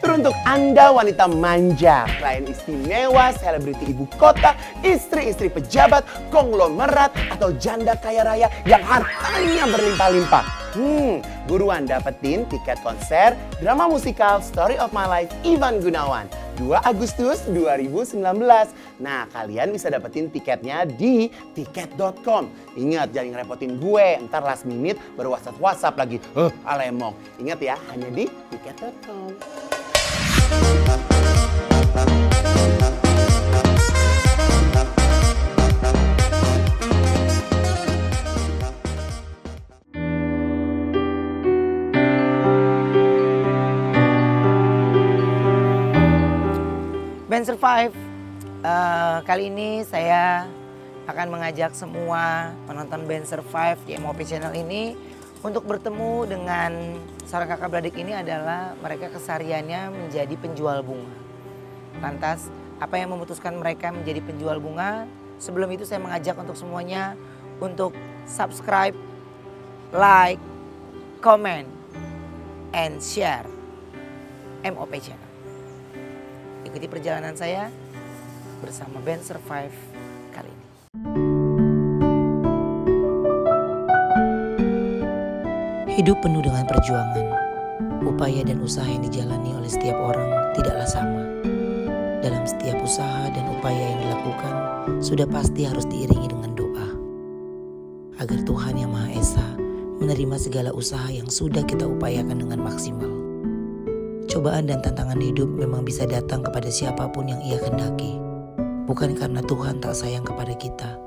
Teruntuk Anda wanita manja, klien istimewa, selebriti ibu kota, istri-istri pejabat, konglomerat, atau janda kaya raya yang hartanya berlimpah-limpah. Buruan dapetin tiket konser drama musikal Story of My Life Ivan Gunawan 2 Agustus 2019. Nah, kalian bisa dapetin tiketnya di tiket.com. Ingat, jangan ngerepotin gue, ntar last minute baru WhatsApp lagi. Alemong. Ingat ya, hanya di tiket.com. Band Survive, kali ini saya akan mengajak semua penonton Band Survive di MOP Channel ini untuk bertemu dengan seorang kakak beradik ini. Adalah mereka kesehariannya menjadi penjual bunga. Lantas, apa yang memutuskan mereka menjadi penjual bunga? Sebelum itu saya mengajak untuk semuanya untuk subscribe, like, comment, and share MOP Channel. Ikuti perjalanan saya bersama Band Survive kali ini. Hidup penuh dengan perjuangan. Upaya dan usaha yang dijalani oleh setiap orang tidaklah sama. Dalam setiap usaha dan upaya yang dilakukan, sudah pasti harus diiringi dengan doa. Agar Tuhan Yang Maha Esa menerima segala usaha yang sudah kita upayakan dengan maksimal. Cobaan dan tantangan hidup memang bisa datang kepada siapapun yang ia kehendaki. Bukan karena Tuhan tak sayang kepada kita,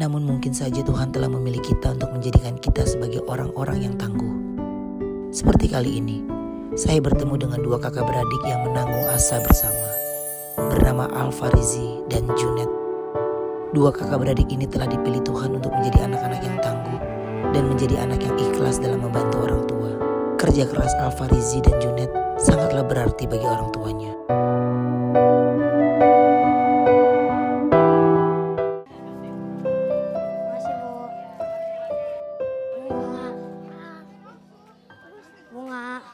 namun mungkin saja Tuhan telah memilih kita untuk menjadikan kita sebagai orang-orang yang tangguh. Seperti kali ini, saya bertemu dengan dua kakak beradik yang menanggung asa bersama, bernama Alfarizi dan Junet. Dua kakak beradik ini telah dipilih Tuhan untuk menjadi anak-anak yang tangguh dan menjadi anak yang ikhlas dalam membantu orang tua. Kerja keras Alfarizi dan Junet sangatlah berarti bagi orang tuanya. Makasih, Bu. Bunga.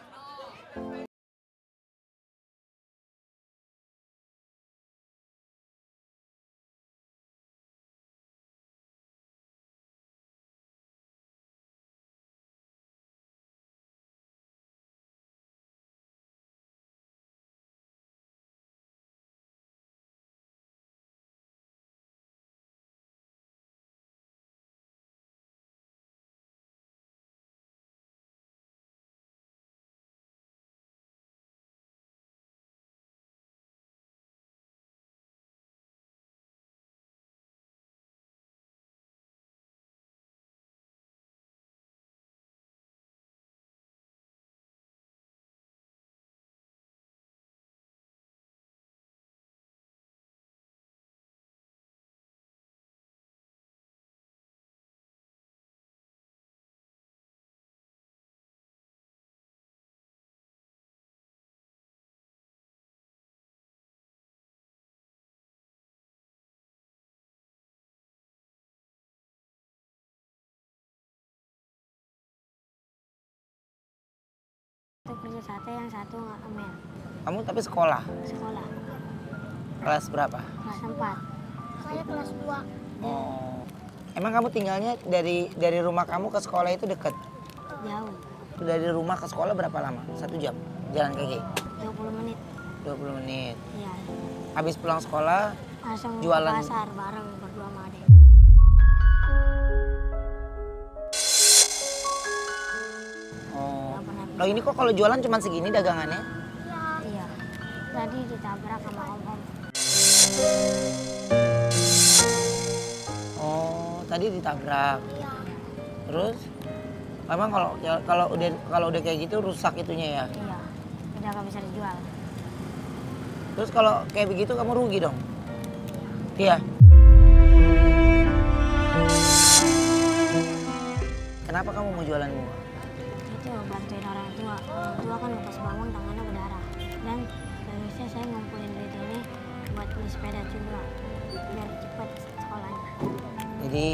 Satu kerja sate, yang satu nggak amen. Kamu tapi sekolah? Sekolah. Kelas berapa? Kelas 4. Saya kelas 2. Oh. Emang kamu tinggalnya dari rumah kamu ke sekolah itu dekat? Jauh. Dari rumah ke sekolah berapa lama? 1 jam? Jalan kaki? 20 menit. 20 menit. Iya. Habis pulang sekolah, Langsung jualan. ke pasar bareng berdua sama adek. Oh. Nggak pernah. Loh, ini kok kalau jualan cuma segini dagangannya? Iya. Tadi ditabrak sama om-om. Oh, tadi ditabrak. Iya. Terus? Emang kalau udah kayak gitu rusak itunya ya? Iya. Udah nggak bisa dijual. Terus kalau kayak begitu kamu rugi dong? Iya. Kenapa kamu mau jualan bunga? Itu bantuin orang tua. Orang tua kan pas bangun tangannya berdarah. Dan terusnya saya ngumpulin duit ini buat beli sepeda juga. Biar cepat sekolahnya. Jadi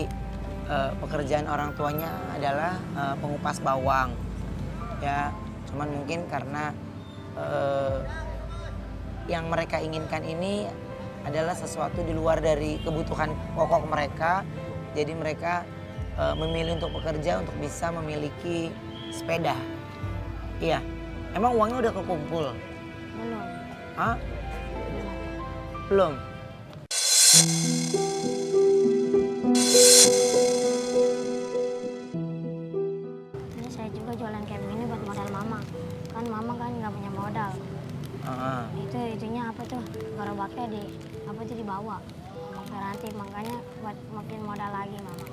pekerjaan orang tuanya adalah pengupas bawang. Ya, cuman mungkin karena yang mereka inginkan ini adalah sesuatu di luar dari kebutuhan pokok mereka. Jadi mereka memilih untuk bekerja untuk bisa memiliki sepeda. Iya. Emang uangnya udah kekumpul? Belum. Hah? Belum. Terus saya juga jualan kayak begini buat modal mama. Kan mama kan nggak punya modal. Itunya apa tuh? Gerobaknya dibawa sama garansi, makanya buat makin modal lagi mama.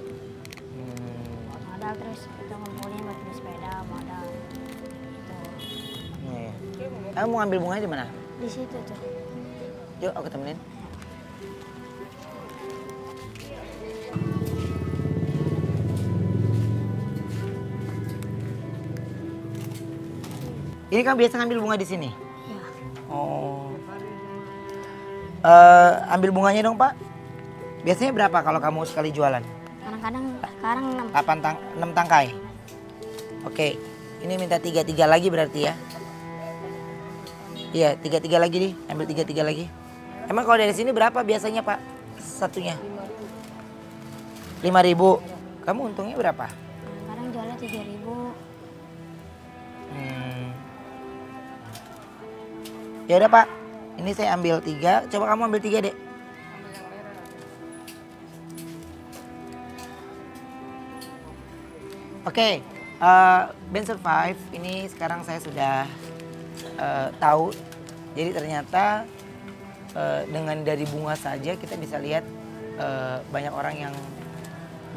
Buat modal terus kita ngumpulin buat beli sepeda modal. Itu. Iya. Kamu mau ngambil bunganya di mana? Di situ tuh. Yuk aku temenin. Ini kan biasa ngambil bunga di sini? Ya. Oh. Ambil bunganya dong Pak. Biasanya berapa kalau kamu sekali jualan? Kadang-kadang sekarang 6 tangkai. Oke, ini minta 3 lagi berarti ya? Iya, 3 lagi nih, ambil 3 lagi. Emang kalau dari sini berapa biasanya Pak satunya? 5.000. Kamu untungnya berapa? kadang jualnya 3.000. Ya udah Pak, ini saya ambil 3. Coba kamu ambil 3 deh. Oke, Ben Survive ini sekarang saya sudah tahu. Jadi ternyata dengan dari bunga saja kita bisa lihat banyak orang yang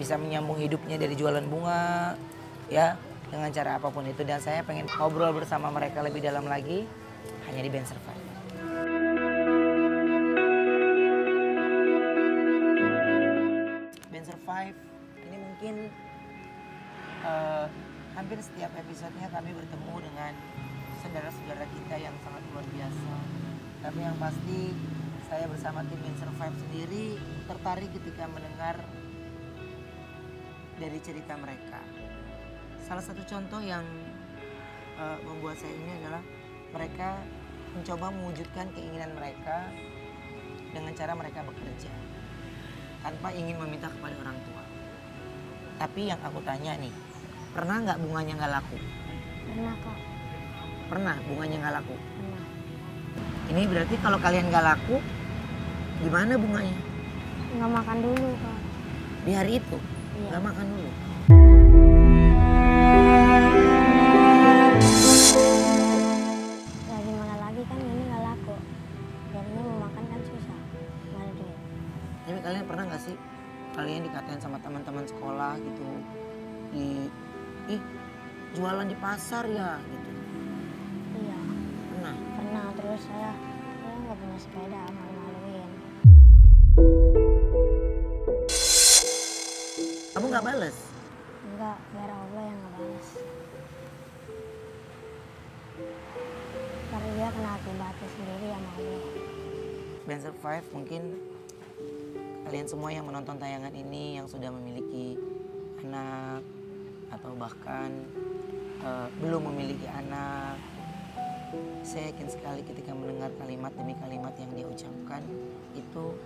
bisa menyambung hidupnya dari jualan bunga, ya dengan cara apapun itu. Dan saya pengen ngobrol bersama mereka lebih dalam lagi hanya di Ben Survive. Ben Survive ini mungkin hampir setiap episodenya kami bertemu dengan saudara-saudara kita yang sangat luar biasa. Tapi yang pasti saya bersama tim Ben Survive sendiri tertarik ketika mendengar dari cerita mereka. Salah satu contoh yang membuat saya ini adalah mereka mencoba mewujudkan keinginan mereka dengan cara mereka bekerja tanpa ingin meminta kepada orang tua. Tapi yang aku tanya nih, pernah nggak bunganya nggak laku? Pernah kak. Pernah bunganya nggak laku? Pernah. Ini berarti kalau kalian nggak laku, gimana bunganya? Nggak makan dulu kak. Di hari itu? Iya. Nggak makan dulu? Ya gimana lagi kan ini nggak laku. Jadinya mau makan kan susah. Nggak ada duit. Tapi kalian pernah nggak sih kalian dikatain sama teman-teman sekolah gitu, jualan di pasar ya gitu? Iya. Pernah? Pernah terus saya nggak punya sepeda, malu-maluin. Kamu nggak bales? Enggak, biar Allah yang ngebalas. Karena dia kena akibatnya sendiri sama Allah. Ben Survive mungkin kalian semua yang menonton tayangan ini yang sudah memiliki anak atau bahkan belum memiliki anak, saya yakin sekali ketika mendengar kalimat demi kalimat yang dia ucapkan itu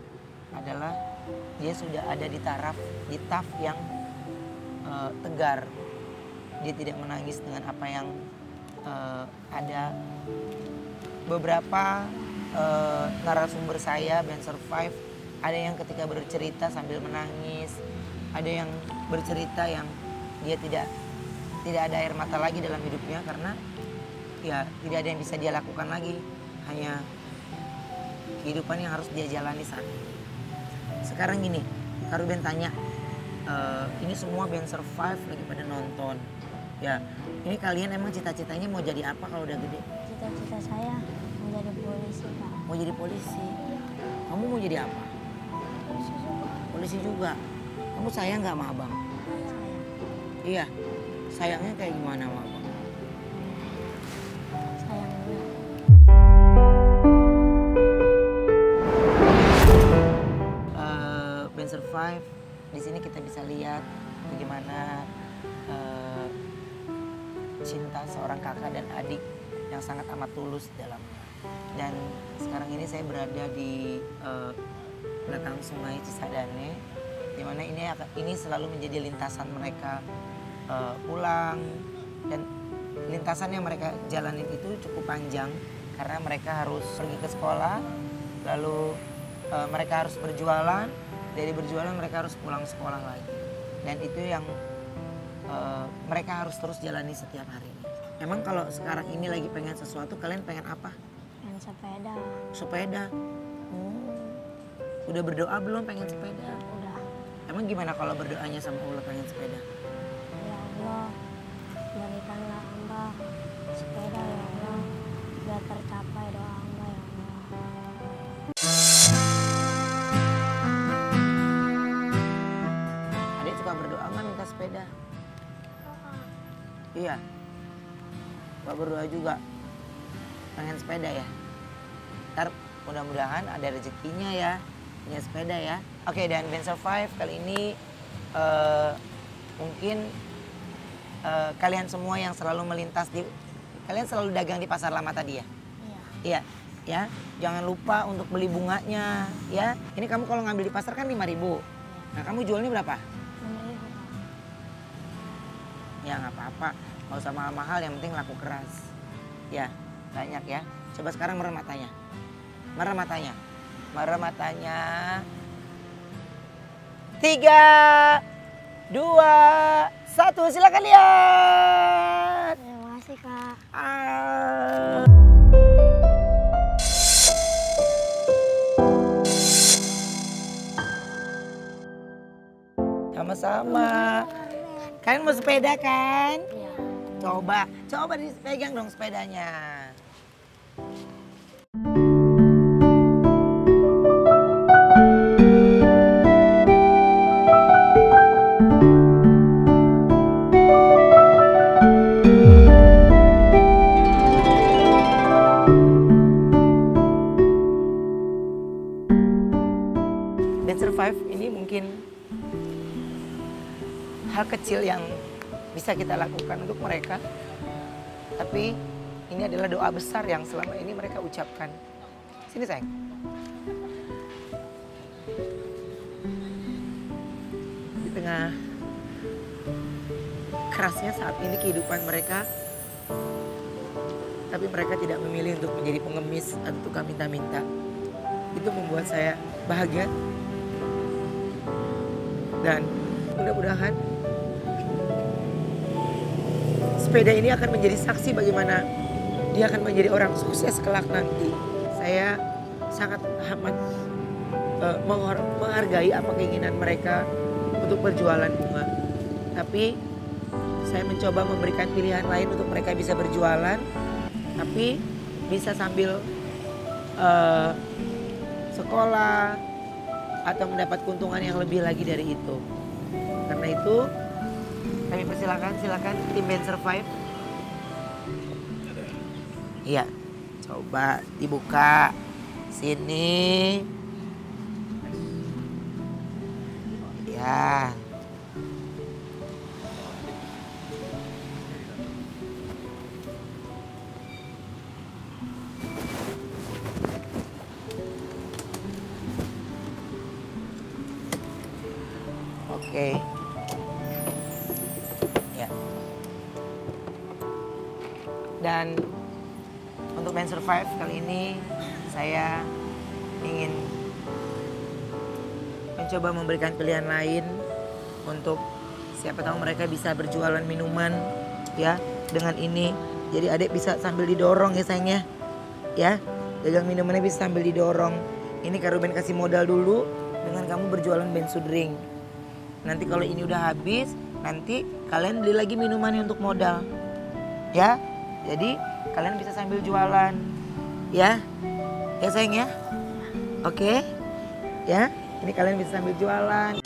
adalah dia sudah ada di taf yang tegar. Dia tidak menangis dengan apa yang ada. Beberapa narasumber saya Ben Survive ada yang ketika bercerita sambil menangis, ada yang bercerita yang dia tidak ada air mata lagi dalam hidupnya karena ya tidak ada yang bisa dia lakukan lagi, hanya kehidupan yang harus dia jalani saat ini. Sekarang gini, Kak Ruben tanya, ini semua Ben Survive lagi pada nonton, ya ini kalian emang cita-citanya mau jadi apa kalau udah gede? Cita-cita saya mau jadi polisi kak. Mau jadi polisi? Kamu mau jadi apa? Polisi juga. Kamu sayang nggak sama abang? Sayang. Iya. Sayangnya kayak gimana sama abang? Sayang juga. Ben Survive. Di sini kita bisa lihat bagaimana cinta seorang kakak dan adik yang sangat amat tulus dalamnya. Dan sekarang ini saya berada di belakang Sungai Cisadane, di mana ini selalu menjadi lintasan mereka pulang, dan lintasan yang mereka jalanin itu cukup panjang karena mereka harus pergi ke sekolah, lalu mereka harus berjualan, dari berjualan mereka harus pulang sekolah lagi, dan itu yang mereka harus terus jalani setiap hari. Emang kalau sekarang ini lagi pengen sesuatu, kalian pengen apa? Pengen sepeda. Sepeda. Udah berdoa belum pengen sepeda? Udah. Emang gimana kalau berdoanya sama Allah pengen sepeda? Ya Allah, berikanlah hamba sepeda ya Allah, biar tercapai doa hamba ya Allah. Adik suka berdoa nggak minta sepeda? Iya. Suka berdoa juga. Pengen sepeda ya? Ntar mudah-mudahan ada rezekinya ya, punya sepeda ya. Oke, dan Ben Survive kali ini mungkin kalian semua yang selalu melintas kalian selalu dagang di pasar lama tadi ya? Iya. Iya, ya. Jangan lupa untuk beli bunganya ya. Ini kamu kalau ngambil di pasar kan 5.000. Nah, kamu jualnya berapa? 6.000. Ya nggak apa-apa, nggak usah mahal-mahal, yang penting laku keras. Ya, banyak ya. Coba sekarang merem matanya. Merem matanya. Merem matanya. 3, 2, 1, silakan lihat. Terima kasih Kak. Sama-sama. Kalian mau sepeda kan? Iya. Coba dipegang dong sepedanya. Dan Survive ini mungkin hal kecil yang bisa kita lakukan untuk mereka, tapi ini adalah doa besar yang selama ini mereka ucapkan. Sini sayang. Di tengah kerasnya saat ini kehidupan mereka, tapi mereka tidak memilih untuk menjadi pengemis atau tukang minta-minta. Itu membuat saya bahagia. Dan mudah-mudahan sepeda ini akan menjadi saksi bagaimana dia akan menjadi orang sukses kelak nanti. Saya sangat amat menghargai apa keinginan mereka untuk berjualan bunga. Tapi saya mencoba memberikan pilihan lain untuk mereka bisa berjualan, tapi bisa sambil sekolah atau mendapat keuntungan yang lebih lagi dari itu. Karena itu kami silakan tim Ben Survive. Iya, coba dibuka sini. Ya. Oke. Ya. Dan untuk Ben Survive kali ini saya ingin mencoba memberikan pilihan lain untuk siapa tahu mereka bisa berjualan minuman ya dengan ini. Jadi adik bisa sambil didorong ya sayangnya. Ya, dagang minumannya bisa sambil didorong. Ini Kak Ruben kasih modal dulu dengan kamu berjualan bensu drink. Nanti kalau ini udah habis, nanti kalian beli lagi minumannya untuk modal. Ya, jadi kalian bisa sambil jualan. Ya, ya sayang ya. Oke, ya. Ini kalian bisa sambil jualan.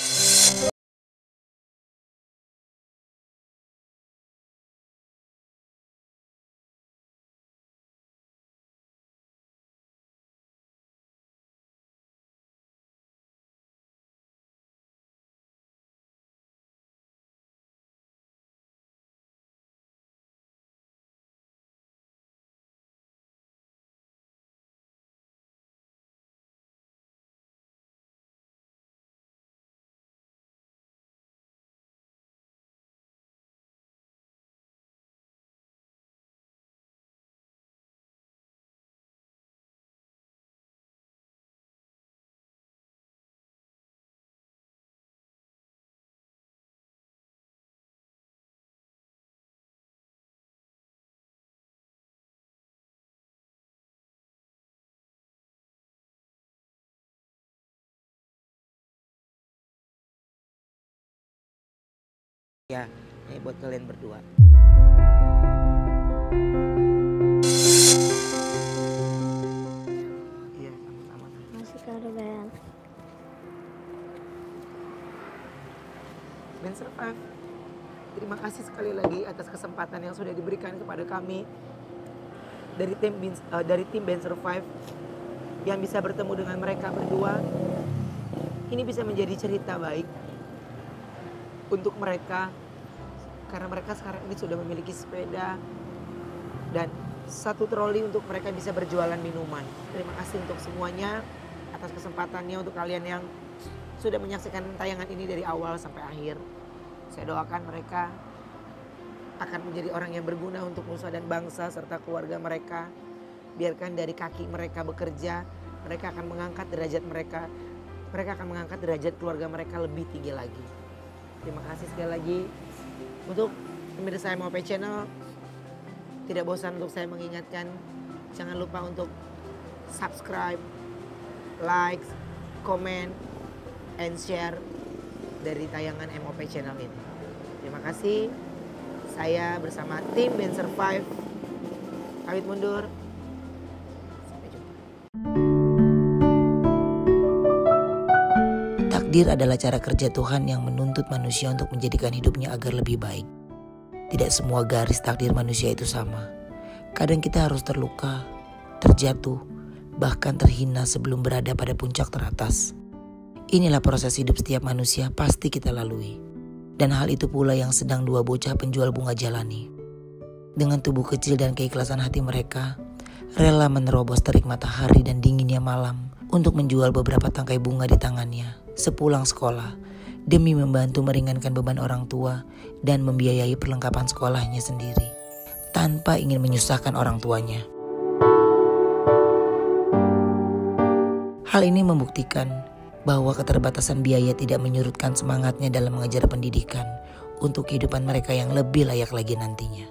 Ya, ini buat kalian berdua. Iya, sama-sama. Masih kado Ben. Ben Survive, terima kasih sekali lagi atas kesempatan yang sudah diberikan kepada kami dari tim Ben Survive yang bisa bertemu dengan mereka berdua. Ini bisa menjadi cerita baik untuk mereka karena mereka sekarang ini sudah memiliki sepeda dan 1 troli untuk mereka bisa berjualan minuman. Terima kasih untuk semuanya atas kesempatannya, untuk kalian yang sudah menyaksikan tayangan ini dari awal sampai akhir. Saya doakan mereka akan menjadi orang yang berguna untuk nusa dan bangsa serta keluarga mereka. Biarkan dari kaki mereka bekerja, mereka akan mengangkat derajat mereka. Mereka akan mengangkat derajat keluarga mereka lebih tinggi lagi. Terima kasih sekali lagi. Untuk pemirsa MOP Channel, tidak bosan untuk saya mengingatkan, jangan lupa untuk subscribe, like, comment, and share dari tayangan MOP Channel ini. Terima kasih. Saya bersama tim Ben Survive pamit mundur. Sampai jumpa. Takdir adalah cara kerja Tuhan yang menuntut manusia untuk menjadikan hidupnya agar lebih baik. Tidak semua garis takdir manusia itu sama. Kadang kita harus terluka, terjatuh, bahkan terhina sebelum berada pada puncak teratas. Inilah proses hidup setiap manusia pasti kita lalui. Dan hal itu pula yang sedang 2 bocah penjual bunga jalani. Dengan tubuh kecil dan keikhlasan hati mereka, rela menerobos terik matahari dan dinginnya malam untuk menjual beberapa tangkai bunga di tangannya sepulang sekolah demi membantu meringankan beban orang tua dan membiayai perlengkapan sekolahnya sendiri tanpa ingin menyusahkan orang tuanya. Hal ini membuktikan bahwa keterbatasan biaya tidak menyurutkan semangatnya dalam mengejar pendidikan untuk kehidupan mereka yang lebih layak lagi nantinya.